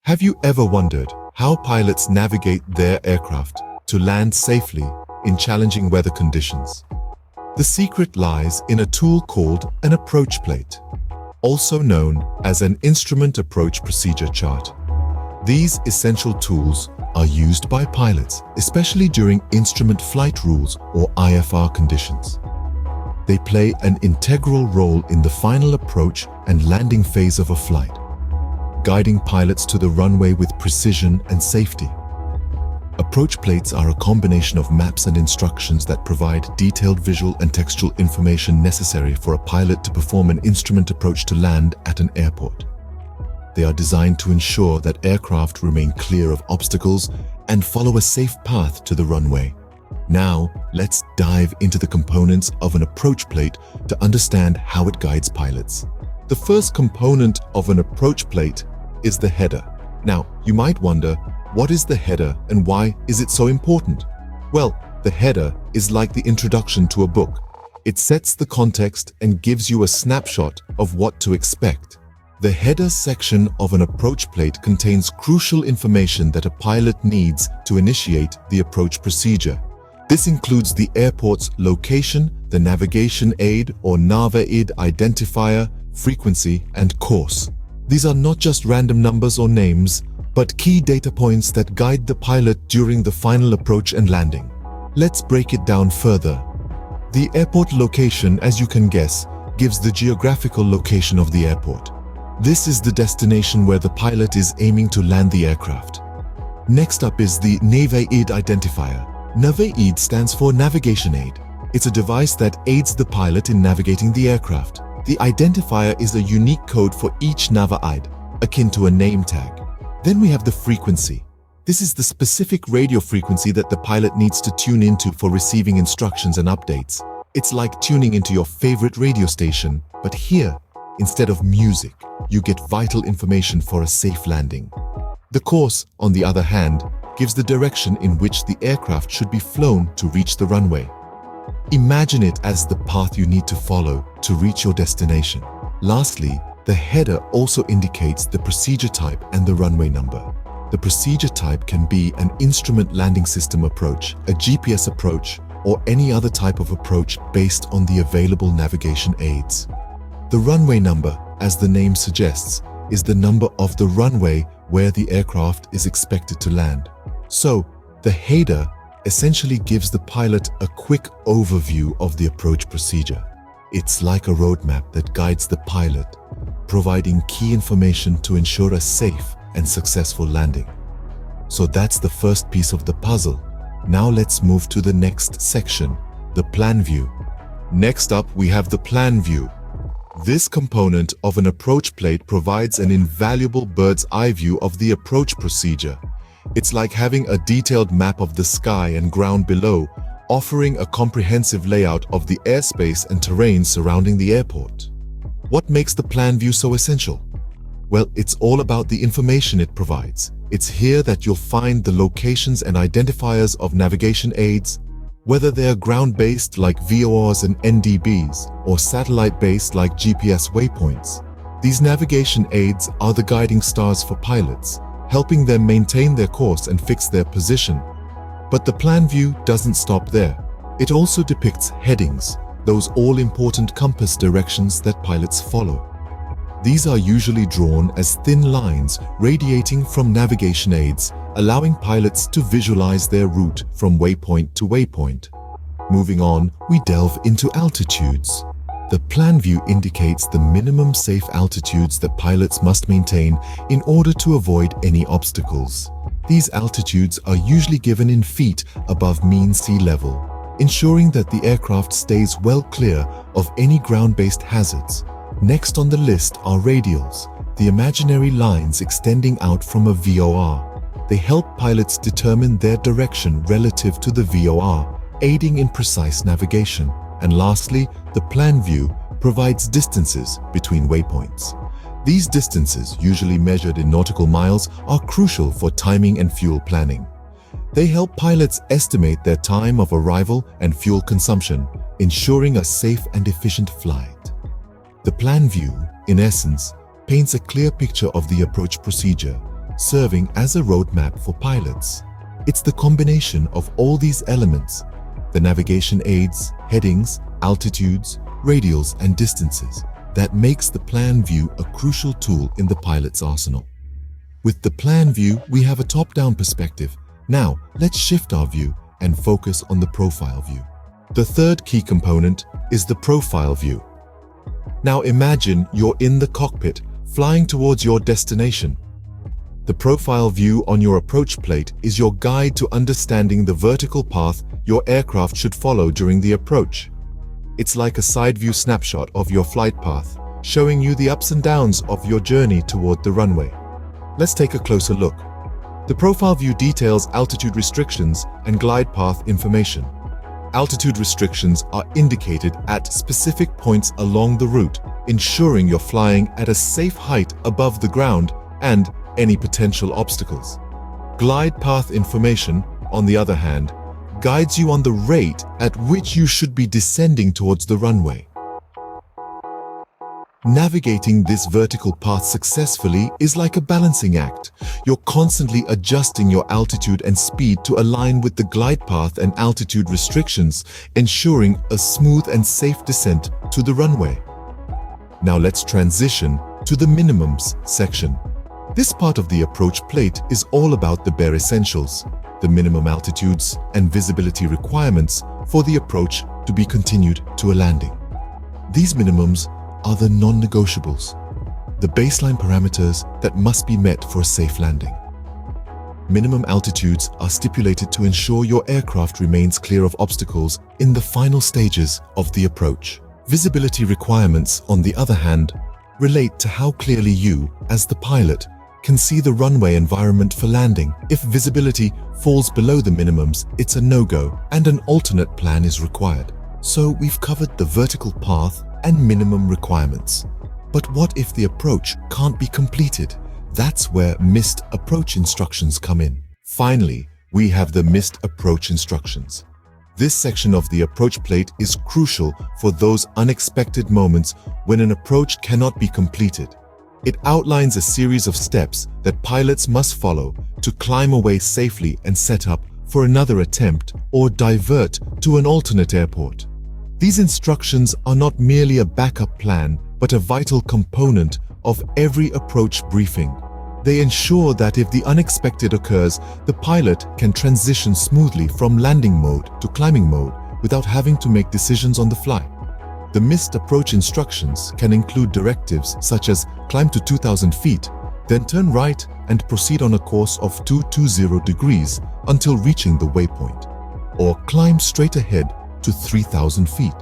Have you ever wondered how pilots navigate their aircraft to land safely in challenging weather conditions? The secret lies in a tool called an approach plate, also known as an instrument approach procedure chart. These essential tools are used by pilots, especially during instrument flight rules or IFR conditions. They play an integral role in the final approach and landing phase of a flight, guiding pilots to the runway with precision and safety. Approach plates are a combination of maps and instructions that provide detailed visual and textual information necessary for a pilot to perform an instrument approach to land at an airport. They are designed to ensure that aircraft remain clear of obstacles and follow a safe path to the runway. Now, let's dive into the components of an approach plate to understand how it guides pilots. The first component of an approach plate is the header. Now, you might wonder, what is the header and why is it so important? Well, the header is like the introduction to a book. It sets the context and gives you a snapshot of what to expect. The header section of an approach plate contains crucial information that a pilot needs to initiate the approach procedure. This includes the airport's location, the navigation aid or NAVA aid identifier, frequency, and course. These are not just random numbers or names, but key data points that guide the pilot during the final approach and landing. Let's break it down further. The airport location, as you can guess, gives the geographical location of the airport. This is the destination where the pilot is aiming to land the aircraft. Next up is the NAVA aid identifier. NAVA aid stands for Navigation Aid. It's a device that aids the pilot in navigating the aircraft. The identifier is a unique code for each NAVA aid, akin to a name tag. Then we have the frequency. This is the specific radio frequency that the pilot needs to tune into for receiving instructions and updates. It's like tuning into your favorite radio station, but here, instead of music, you get vital information for a safe landing. The course, on the other hand, gives the direction in which the aircraft should be flown to reach the runway. Imagine it as the path you need to follow to reach your destination. Lastly, the header also indicates the procedure type and the runway number. The procedure type can be an instrument landing system approach, a GPS approach, or any other type of approach based on the available navigation aids. The runway number, as the name suggests, is the number of the runway where the aircraft is expected to land. So, the header essentially gives the pilot a quick overview of the approach procedure. It's like a roadmap that guides the pilot, providing key information to ensure a safe and successful landing. So that's the first piece of the puzzle. Now let's move to the next section, the plan view. Next up, we have the plan view. This component of an approach plate provides an invaluable bird's eye view of the approach procedure. It's like having a detailed map of the sky and ground below, offering a comprehensive layout of the airspace and terrain surrounding the airport. What makes the plan view so essential? Well, it's all about the information it provides. It's here that you'll find the locations and identifiers of navigation aids, whether they are ground-based like VORs and NDBs or satellite-based like GPS waypoints. These navigation aids are the guiding stars for pilots, helping them maintain their course and fix their position. But the plan view doesn't stop there. It also depicts headings, those all-important compass directions that pilots follow. These are usually drawn as thin lines radiating from navigation aids, allowing pilots to visualize their route from waypoint to waypoint. Moving on, we delve into altitudes. The plan view indicates the minimum safe altitudes that pilots must maintain in order to avoid any obstacles. These altitudes are usually given in feet above mean sea level, ensuring that the aircraft stays well clear of any ground-based hazards. Next on the list are radials, the imaginary lines extending out from a VOR. They help pilots determine their direction relative to the VOR, aiding in precise navigation. And lastly, the plan view provides distances between waypoints. These distances, usually measured in nautical miles, are crucial for timing and fuel planning. They help pilots estimate their time of arrival and fuel consumption, ensuring a safe and efficient flight. The plan view, in essence, paints a clear picture of the approach procedure, serving as a roadmap for pilots. It's the combination of all these elements, the navigation aids, headings, altitudes, radials, and distances, that makes the plan view a crucial tool in the pilot's arsenal. With the plan view, we have a top-down perspective. Now, let's shift our view and focus on the profile view. The third key component is the profile view. Now imagine you're in the cockpit, flying towards your destination. The profile view on your approach plate is your guide to understanding the vertical path your aircraft should follow during the approach. It's like a side view snapshot of your flight path, showing you the ups and downs of your journey toward the runway. Let's take a closer look. The profile view details altitude restrictions and glide path information. Altitude restrictions are indicated at specific points along the route, ensuring you're flying at a safe height above the ground and any potential obstacles. Glide path information, on the other hand, guides you on the rate at which you should be descending towards the runway. Navigating this vertical path successfully is like a balancing act. You're constantly adjusting your altitude and speed to align with the glide path and altitude restrictions, ensuring a smooth and safe descent to the runway. Now let's transition to the minimums section. This part of the approach plate is all about the bare essentials, the minimum altitudes and visibility requirements for the approach to be continued to a landing. These minimums are the non-negotiables, the baseline parameters that must be met for a safe landing. Minimum altitudes are stipulated to ensure your aircraft remains clear of obstacles in the final stages of the approach. Visibility requirements, on the other hand, relate to how clearly you, as the pilot, can see the runway environment for landing. If visibility falls below the minimums, it's a no-go and an alternate plan is required. So we've covered the vertical path and minimum requirements. But what if the approach can't be completed? That's where missed approach instructions come in. Finally, we have the missed approach instructions. This section of the approach plate is crucial for those unexpected moments when an approach cannot be completed. It outlines a series of steps that pilots must follow to climb away safely and set up for another attempt or divert to an alternate airport. These instructions are not merely a backup plan, but a vital component of every approach briefing. They ensure that if the unexpected occurs, the pilot can transition smoothly from landing mode to climbing mode without having to make decisions on the fly. The missed approach instructions can include directives such as climb to 2,000 feet, then turn right and proceed on a course of 220 degrees until reaching the waypoint, or climb straight ahead to 3,000 feet.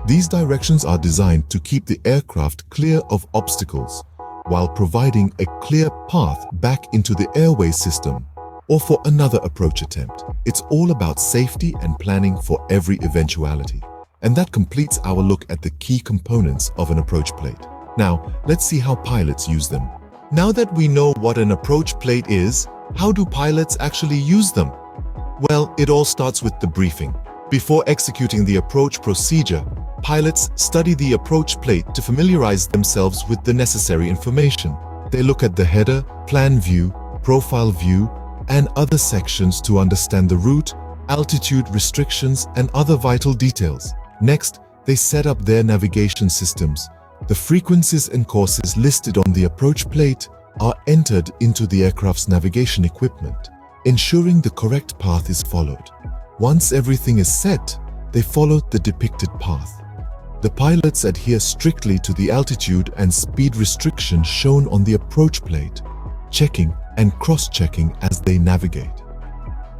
These directions are designed to keep the aircraft clear of obstacles while providing a clear path back into the airway system or for another approach attempt. It's all about safety and planning for every eventuality. And that completes our look at the key components of an approach plate. Now, let's see how pilots use them. Now that we know what an approach plate is, how do pilots actually use them? Well, it all starts with the briefing. Before executing the approach procedure, pilots study the approach plate to familiarize themselves with the necessary information. They look at the header, plan view, profile view, and other sections to understand the route, altitude restrictions, and other vital details. Next, they set up their navigation systems. The frequencies and courses listed on the approach plate are entered into the aircraft's navigation equipment, ensuring the correct path is followed. Once everything is set, they follow the depicted path. The pilots adhere strictly to the altitude and speed restrictions shown on the approach plate, checking and cross-checking as they navigate.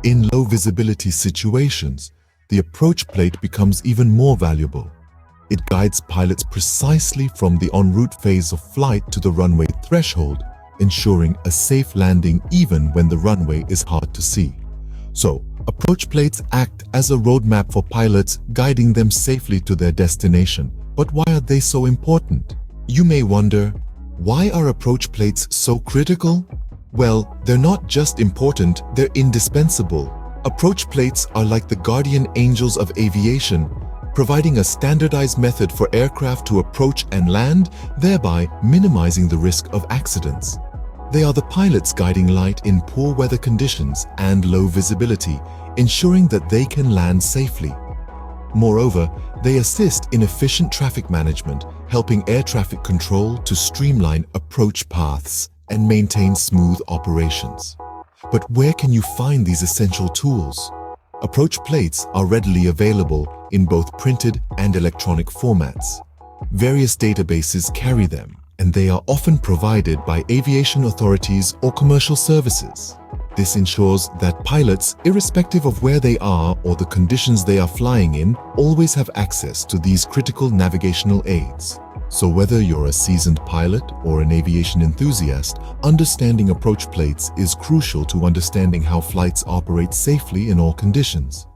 In low visibility situations, the approach plate becomes even more valuable. It guides pilots precisely from the en route phase of flight to the runway threshold, ensuring a safe landing even when the runway is hard to see. So, approach plates act as a roadmap for pilots, guiding them safely to their destination. But why are they so important? You may wonder, why are approach plates so critical? Well, they're not just important, they're indispensable. Approach plates are like the guardian angels of aviation, providing a standardized method for aircraft to approach and land, thereby minimizing the risk of accidents. They are the pilot's guiding light in poor weather conditions and low visibility, ensuring that they can land safely. Moreover, they assist in efficient traffic management, helping air traffic control to streamline approach paths and maintain smooth operations. But where can you find these essential tools? Approach plates are readily available in both printed and electronic formats. Various databases carry them, and they are often provided by aviation authorities or commercial services. This ensures that pilots, irrespective of where they are or the conditions they are flying in, always have access to these critical navigational aids. So whether you're a seasoned pilot or an aviation enthusiast, understanding approach plates is crucial to understanding how flights operate safely in all conditions.